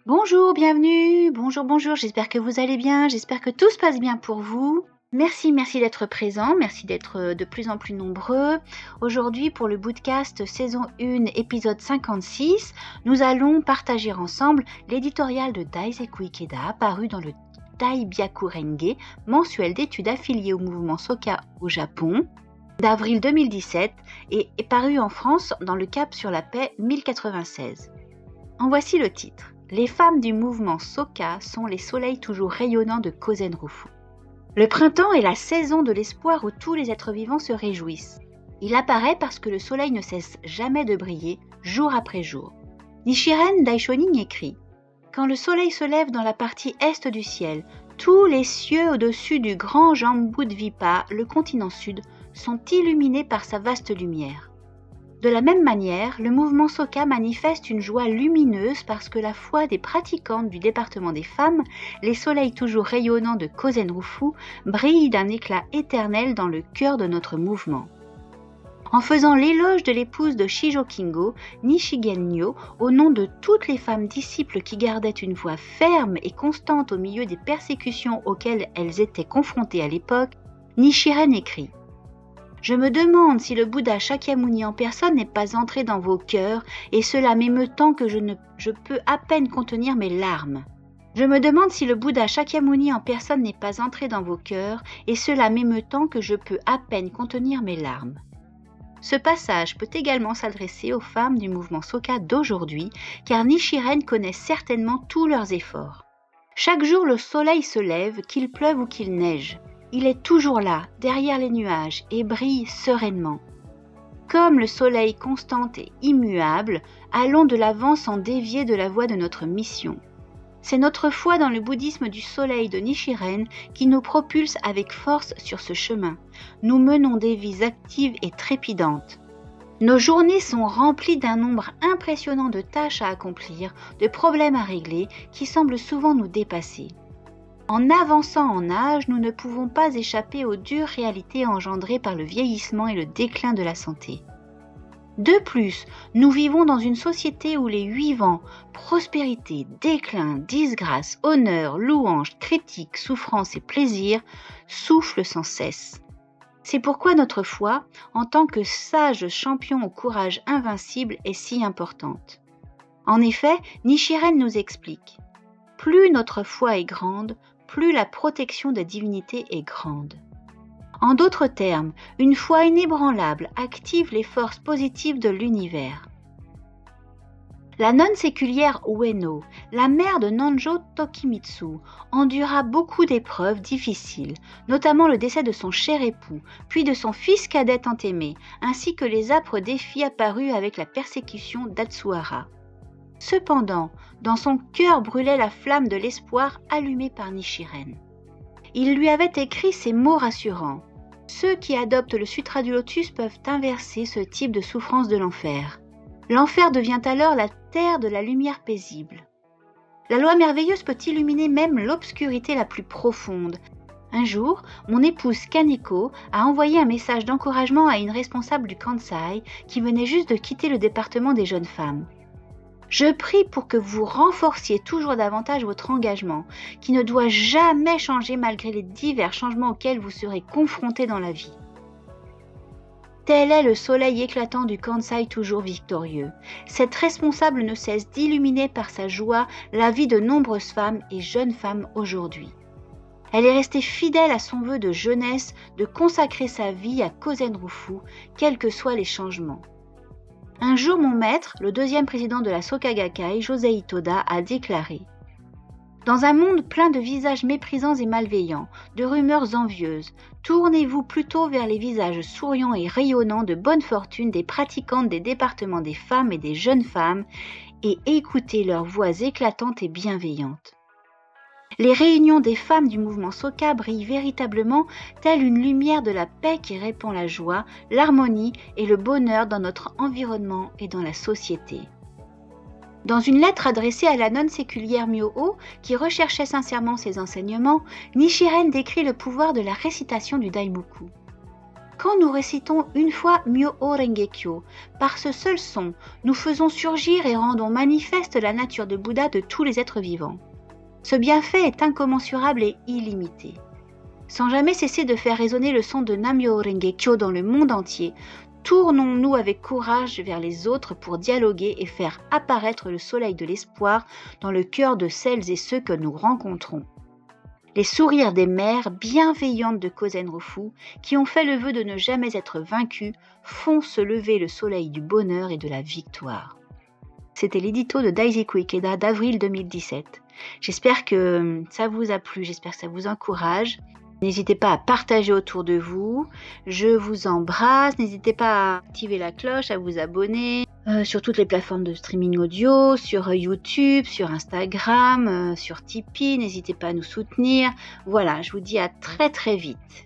Bonjour, bienvenue, bonjour, j'espère que vous allez bien, j'espère que tout se passe bien pour vous. Merci d'être présent, merci d'être de plus en plus nombreux. Aujourd'hui, pour le Bootcast saison 1, épisode 56, nous allons partager ensemble l'éditorial de Daiseku Ikeda, paru dans le Daibyaku Renge, mensuel d'études affilié au mouvement Soka au Japon, d'avril 2017 et est paru en France dans le Cap sur la paix 1096. En voici le titre. Les femmes du mouvement Soka sont les soleils toujours rayonnants de Kozenrufu. Le printemps est la saison de l'espoir où tous les êtres vivants se réjouissent. Il apparaît parce que le soleil ne cesse jamais de briller, jour après jour. Nichiren Daishonin écrit « Quand le soleil se lève dans la partie est du ciel, tous les cieux au-dessus du grand Jambudvipa, le continent sud, sont illuminés par sa vaste lumière. » De la même manière, le mouvement Soka manifeste une joie lumineuse parce que la foi des pratiquantes du département des femmes, les soleils toujours rayonnants de Kozenrufu, brille d'un éclat éternel dans le cœur de notre mouvement. En faisant l'éloge de l'épouse de Shijo Kingo, Nishigen Nyo, au nom de toutes les femmes disciples qui gardaient une voix ferme et constante au milieu des persécutions auxquelles elles étaient confrontées à l'époque, Nichiren écrit « Je me demande si le Bouddha Shakyamuni en personne n'est pas entré dans vos cœurs, et cela m'émeut tant que je peux à peine contenir mes larmes. Je me demande si le Bouddha Shakyamuni en personne n'est pas entré dans vos cœurs, et cela m'émeut tant que je peux à peine contenir mes larmes. » Ce passage peut également s'adresser aux femmes du mouvement Soka d'aujourd'hui, car Nichiren connaît certainement tous leurs efforts. Chaque jour le soleil se lève, qu'il pleuve ou qu'il neige. Il est toujours là, derrière les nuages, et brille sereinement. Comme le soleil constant et immuable, allons de l'avant sans dévier de la voie de notre mission. C'est notre foi dans le bouddhisme du soleil de Nichiren qui nous propulse avec force sur ce chemin. Nous menons des vies actives et trépidantes. Nos journées sont remplies d'un nombre impressionnant de tâches à accomplir, de problèmes à régler qui semblent souvent nous dépasser. En avançant en âge, nous ne pouvons pas échapper aux dures réalités engendrées par le vieillissement et le déclin de la santé. De plus, nous vivons dans une société où les 8 vents, prospérité, déclin, disgrâce, honneur, louange, critique, souffrance et plaisir, soufflent sans cesse. C'est pourquoi notre foi, en tant que sage champion au courage invincible, est si importante. En effet, Nichiren nous explique « Plus notre foi est grande, plus la protection des divinités est grande. » En d'autres termes, une foi inébranlable active les forces positives de l'univers. La nonne séculière Ueno, la mère de Nanjo Tokimitsu, endura beaucoup d'épreuves difficiles, notamment le décès de son cher époux, puis de son fils cadet tant aimé, ainsi que les âpres défis apparus avec la persécution d'Atsuhara. Cependant, dans son cœur brûlait la flamme de l'espoir allumée par Nichiren. Il lui avait écrit ces mots rassurants. Ceux qui adoptent le Sutra du Lotus peuvent inverser ce type de souffrance de l'enfer. L'enfer devient alors la terre de la lumière paisible. La loi merveilleuse peut illuminer même l'obscurité la plus profonde. Un jour, mon épouse Kaneko a envoyé un message d'encouragement à une responsable du Kansai qui venait juste de quitter le département des jeunes femmes. Je prie pour que vous renforciez toujours davantage votre engagement, qui ne doit jamais changer malgré les divers changements auxquels vous serez confrontés dans la vie. Tel est le soleil éclatant du Kansai toujours victorieux. Cette responsable ne cesse d'illuminer par sa joie la vie de nombreuses femmes et jeunes femmes aujourd'hui. Elle est restée fidèle à son vœu de jeunesse de consacrer sa vie à Kozenrufu, quels que soient les changements. Un jour, mon maître, le 2e président de la Soka Gakkai, Josei Toda, a déclaré « Dans un monde plein de visages méprisants et malveillants, de rumeurs envieuses, tournez-vous plutôt vers les visages souriants et rayonnants de bonne fortune des pratiquantes des départements des femmes et des jeunes femmes et écoutez leurs voix éclatantes et bienveillantes. » Les réunions des femmes du mouvement Soka brillent véritablement telle une lumière de la paix qui répand la joie, l'harmonie et le bonheur dans notre environnement et dans la société. Dans une lettre adressée à la nonne séculière Myoho, qui recherchait sincèrement ses enseignements, Nichiren décrit le pouvoir de la récitation du Daimoku. Quand nous récitons une fois Myoho Renge Kyo, par ce seul son, nous faisons surgir et rendons manifeste la nature de Bouddha de tous les êtres vivants. Ce bienfait est incommensurable et illimité. Sans jamais cesser de faire résonner le son de Nam-myoho Renge Kyo dans le monde entier, tournons-nous avec courage vers les autres pour dialoguer et faire apparaître le soleil de l'espoir dans le cœur de celles et ceux que nous rencontrons. Les sourires des mères bienveillantes de Kozen Rufu, qui ont fait le vœu de ne jamais être vaincues, font se lever le soleil du bonheur et de la victoire. C'était l'édito de Daisaku Ikeda d'avril 2017. J'espère que ça vous a plu, j'espère que ça vous encourage. N'hésitez pas à partager autour de vous. Je vous embrasse. N'hésitez pas à activer la cloche, à vous abonner sur toutes les plateformes de streaming audio, sur YouTube, sur Instagram, sur Tipeee. N'hésitez pas à nous soutenir. Voilà, je vous dis à très très vite.